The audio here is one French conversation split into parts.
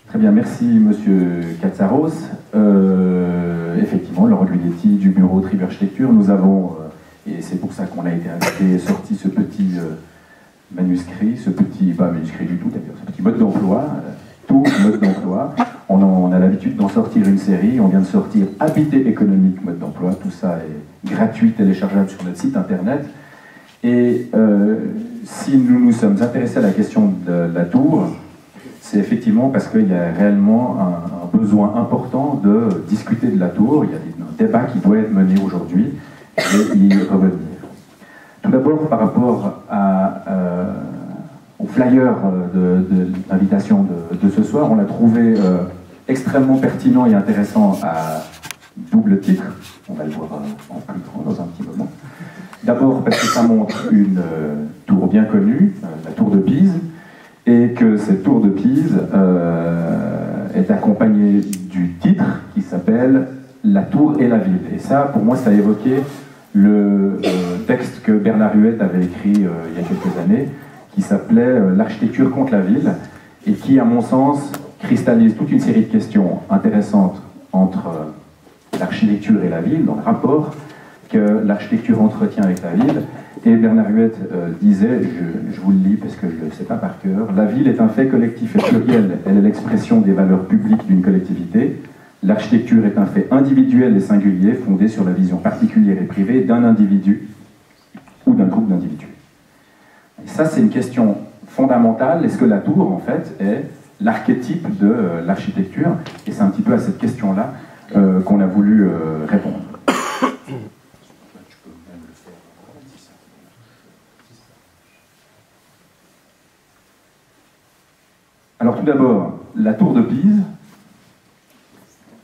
Très bien, merci Monsieur Katsaros. Effectivement, Laurent Guidetti du bureau Tribu Architecture, nous avons, et c'est pour ça qu'on a été invité, sorti ce petit manuscrit, pas manuscrit du tout d'ailleurs, ce petit mode d'emploi, tout mode d'emploi. On a l'habitude d'en sortir une série, on vient de sortir Habiter économique mode d'emploi, tout ça est gratuit, téléchargeable sur notre site internet. Et si nous nous sommes intéressés à la question de la tour, c'est effectivement parce qu'il y a réellement un besoin important de discuter de la tour. Il y a un débat qui doit être mené aujourd'hui et y revenir. Tout d'abord, par rapport au flyer d'invitation de ce soir, on l'a trouvé extrêmement pertinent et intéressant à double titre. On va le voir en plus grand dans un petit moment. D'abord parce que ça montre une tour bien connue, la tour de Pise, et que cette tour de Pise est accompagnée du titre qui s'appelle « La tour et la ville ». Et ça, pour moi, ça évoquait le texte que Bernard Huet avait écrit il y a quelques années, qui s'appelait « L'architecture contre la ville », et qui, à mon sens, cristallise toute une série de questions intéressantes entre l'architecture et la ville, dans le rapport que l'architecture entretient avec la ville. Et Bernard Huet disait, je vous le lis parce que je ne le sais pas par cœur, « La ville est un fait collectif et pluriel, elle est l'expression des valeurs publiques d'une collectivité. L'architecture est un fait individuel et singulier, fondé sur la vision particulière et privée d'un individu ou d'un groupe d'individus. » Et ça, c'est une question fondamentale. Est-ce que la tour, en fait, est l'archétype de l'architecture? Et c'est un petit peu à cette question-là qu'on a voulu répondre. Alors tout d'abord, la tour de Pise,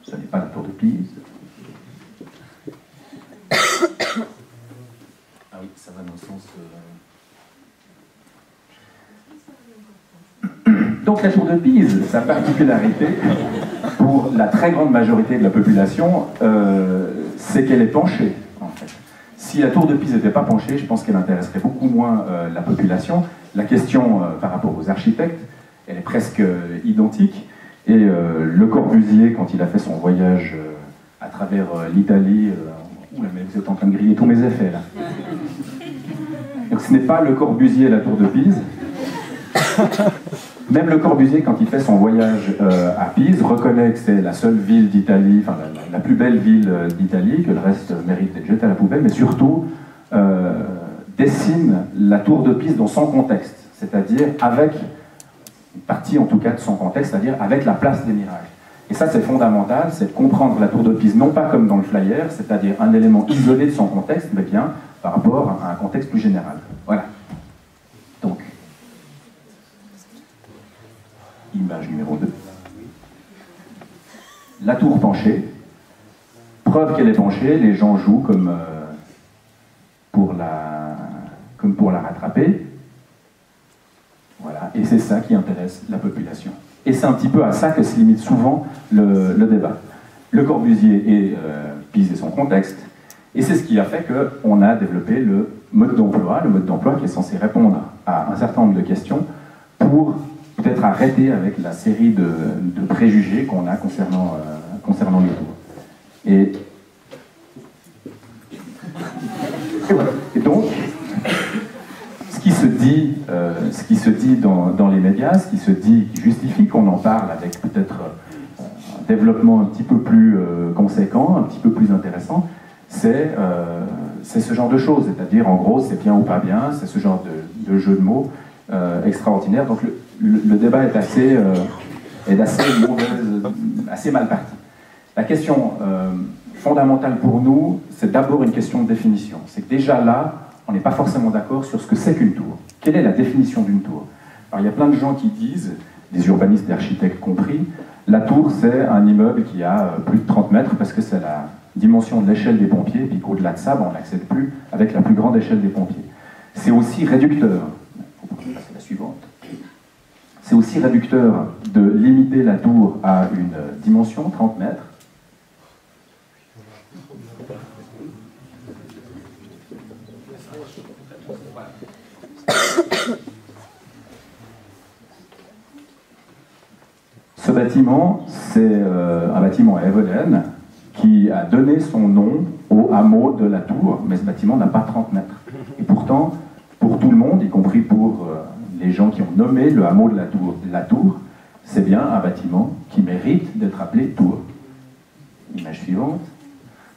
ce n'est pas la tour de Pise. Ah oui, ça va dans le sens... Donc la tour de Pise, sa particularité, pour la très grande majorité de la population, c'est qu'elle est penchée, en fait. Si la tour de Pise n'était pas penchée, je pense qu'elle intéresserait beaucoup moins la population. La question par rapport aux architectes, elle est presque identique. Et Le Corbusier, quand il a fait son voyage à travers l'Italie... Oula, mais vous êtes en train de griller tous mes effets, là. Donc ce n'est pas Le Corbusier la tour de Pise. Même Le Corbusier, quand il fait son voyage à Pise, reconnaît que c'est la seule ville d'Italie, enfin la plus belle ville d'Italie, que le reste mérite d'être jeté à la poubelle, mais surtout dessine la tour de Pise dans son contexte, c'est-à-dire avec une partie en tout cas de son contexte, c'est-à-dire avec la place des Mirages. Et ça c'est fondamental, c'est de comprendre la tour de Pise non pas comme dans le flyer, c'est-à-dire un élément isolé de son contexte, mais bien par rapport à un contexte plus général. Voilà. Donc, image numéro 2. La tour penchée. Preuve qu'elle est penchée, les gens jouent comme pour la rattraper. Voilà, et c'est ça qui intéresse la population. Et c'est un petit peu à ça que se limite souvent le débat. Le Corbusier et Pise et son contexte, et c'est ce qui a fait qu'on a développé le mode d'emploi qui est censé répondre à un certain nombre de questions pour peut-être arrêter avec la série de préjugés qu'on a concernant les tours. Et voilà. Et donc, ce qui se dit dans les médias, ce qui se dit, qui justifie qu'on en parle avec peut-être un développement un petit peu plus conséquent, un petit peu plus intéressant, c'est ce genre de choses, c'est-à-dire en gros c'est bien ou pas bien, c'est ce genre de jeu de mots extraordinaire. Donc le débat est assez mal parti. La question fondamentale pour nous, c'est d'abord une question de définition. C'est que déjà là, on n'est pas forcément d'accord sur ce que c'est qu'une tour. Quelle est la définition d'une tour? Alors il y a plein de gens qui disent, des urbanistes et architectes compris, la tour c'est un immeuble qui a plus de 30 mètres parce que c'est la dimension de l'échelle des pompiers, puis qu'au-delà de ça, on n'accède plus avec la plus grande échelle des pompiers. C'est aussi réducteur. Il faut passer la suivante. C'est aussi réducteur de limiter la tour à une dimension, 30 mètres. bâtiment, c'est un bâtiment à Evelen qui a donné son nom au hameau de la Tour, mais ce bâtiment n'a pas 30 mètres. Et pourtant, pour tout le monde, y compris pour les gens qui ont nommé le hameau de la Tour, c'est bien un bâtiment qui mérite d'être appelé Tour. Image suivante.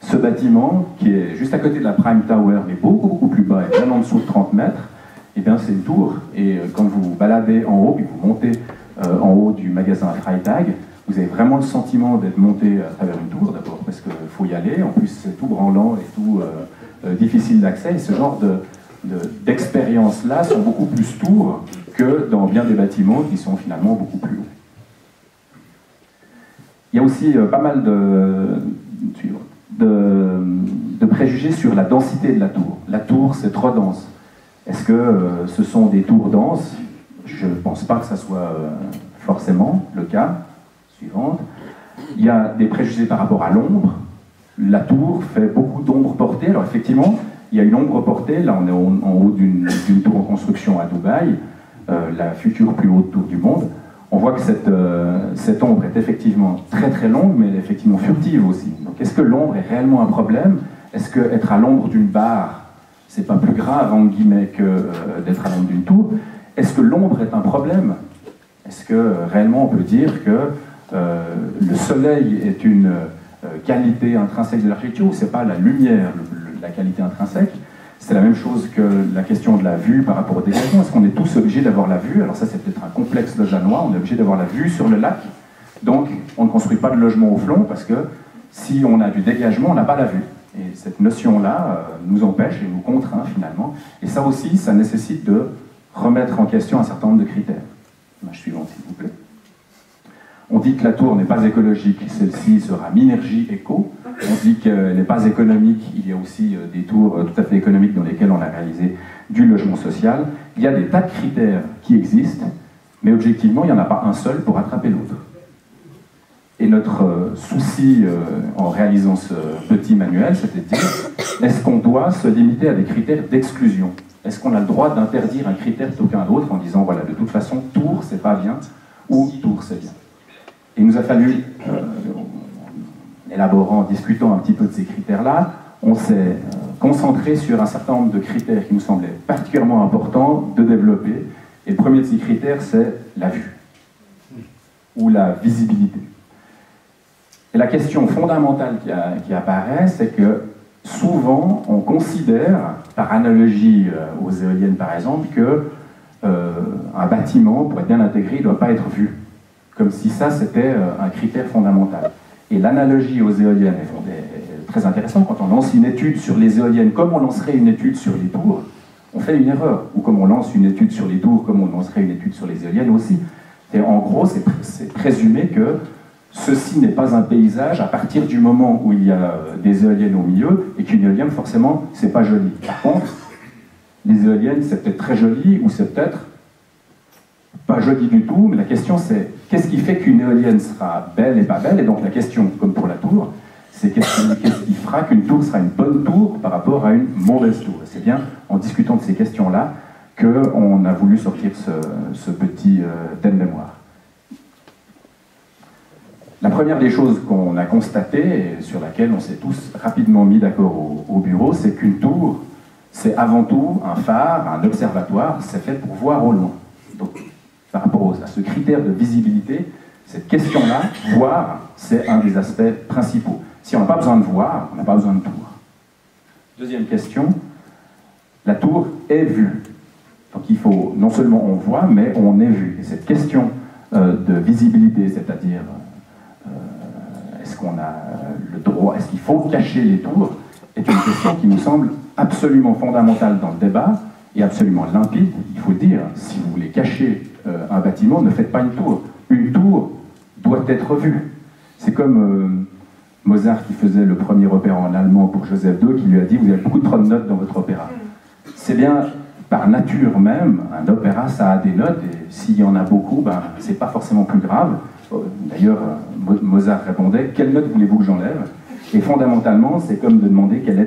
Ce bâtiment, qui est juste à côté de la Prime Tower, mais beaucoup plus bas et bien en dessous de 30 mètres, eh bien c'est une tour. Et quand vous vous baladez en haut, puis vous montez en haut du magasin Freitag, vous avez vraiment le sentiment d'être monté à travers une tour, d'abord parce qu'il faut y aller, en plus c'est tout branlant et tout difficile d'accès, et ce genre d'expériences-là sont beaucoup plus tours que dans bien des bâtiments qui sont finalement beaucoup plus hauts. Il y a aussi pas mal de préjugés sur la densité de la tour. La tour, c'est trop dense. Est-ce que ce sont des tours denses? Je ne pense pas que ça soit forcément le cas. Suivante. Il y a des préjugés par rapport à l'ombre. La tour fait beaucoup d'ombre portée. Alors effectivement, il y a une ombre portée. Là, on est en haut d'une tour en construction à Dubaï, la future plus haute tour du monde. On voit que cette ombre est effectivement très longue, mais elle est effectivement furtive aussi. Donc est-ce que l'ombre est réellement un problème? Est-ce qu'être à l'ombre d'une barre, c'est pas plus grave, en guillemets, que d'être à l'ombre d'une tour? Est-ce que l'ombre est un problème? Est-ce que réellement on peut dire que le soleil est une qualité intrinsèque de l'architecture, ou c'est pas la lumière, la qualité intrinsèque? C'est la même chose que la question de la vue par rapport au dégagement. Est-ce qu'on est tous obligés d'avoir la vue? Alors ça, c'est peut-être un complexe lausannois, on est obligé d'avoir la vue sur le lac, donc on ne construit pas de logement au flanc, parce que si on a du dégagement, on n'a pas la vue. Et cette notion-là nous empêche et nous contraint finalement. Et ça aussi, ça nécessite de remettre en question un certain nombre de critères. Image suivante, s'il vous plaît. On dit que la tour n'est pas écologique, celle-ci sera Minergie Éco. On dit qu'elle n'est pas économique, il y a aussi des tours tout à fait économiques dans lesquelles on a réalisé du logement social. Il y a des tas de critères qui existent, mais objectivement, il n'y en a pas un seul pour attraper l'autre. Et notre souci en réalisant ce petit manuel, c'était de dire, est-ce qu'on doit se limiter à des critères d'exclusion? Est-ce qu'on a le droit d'interdire un critère plutôt qu'un autre en disant, voilà, de toute façon, tour, c'est pas bien, ou tour, c'est bien? Il nous a fallu, en élaborant, en discutant un petit peu de ces critères-là, on s'est concentré sur un certain nombre de critères qui nous semblaient particulièrement importants de développer. Et le premier de ces critères, c'est la vue, ou la visibilité. Et la question fondamentale qui apparaît, c'est que souvent, on considère, par analogie aux éoliennes par exemple, qu'un bâtiment, pour être bien intégré, ne doit pas être vu. Comme si ça, c'était un critère fondamental. Et l'analogie aux éoliennes est très intéressante. Quand on lance une étude sur les éoliennes, comme on lancerait une étude sur les tours, on fait une erreur. Ou comme on lance une étude sur les tours, comme on lancerait une étude sur les éoliennes aussi. Et en gros, c'est présumé que ceci n'est pas un paysage à partir du moment où il y a des éoliennes au milieu, et qu'une éolienne, forcément, c'est pas joli. Par contre, les éoliennes, c'est peut-être très joli, ou c'est peut-être pas joli du tout, mais la question c'est qu'est-ce qui fait qu'une éolienne sera belle et pas belle? Et donc la question, comme pour la tour, c'est qu'est-ce qui fera qu'une tour sera une bonne tour par rapport à une mauvaise tour? C'est bien en discutant de ces questions-là qu'on a voulu sortir ce petit thème mémoire. La première des choses qu'on a constatées, et sur laquelle on s'est tous rapidement mis d'accord au bureau, c'est qu'une tour, c'est avant tout un phare, un observatoire, c'est fait pour voir au loin. Donc, par rapport à ce critère de visibilité, cette question-là, voir, c'est un des aspects principaux. Si on n'a pas besoin de voir, on n'a pas besoin de tour. Deuxième question, la tour est vue. Donc il faut, non seulement on voit, mais on est vu. Et cette question de visibilité, c'est-à-dire est-ce qu'on a le droit, est-ce qu'il faut cacher les tours, est une question qui nous semble absolument fondamentale dans le débat et absolument limpide. Il faut le dire, si vous voulez cacher un bâtiment, ne faites pas une tour. Une tour doit être vue. C'est comme Mozart qui faisait le premier opéra en allemand pour Joseph II, qui lui a dit « Vous avez beaucoup trop de notes dans votre opéra ». C'est bien, par nature même, un opéra, ça a des notes, et s'il y en a beaucoup, ben, c'est pas forcément plus grave. D'ailleurs, Mozart répondait « Quelle note voulez-vous que j'enlève ?» Et fondamentalement, c'est comme de demander quelle est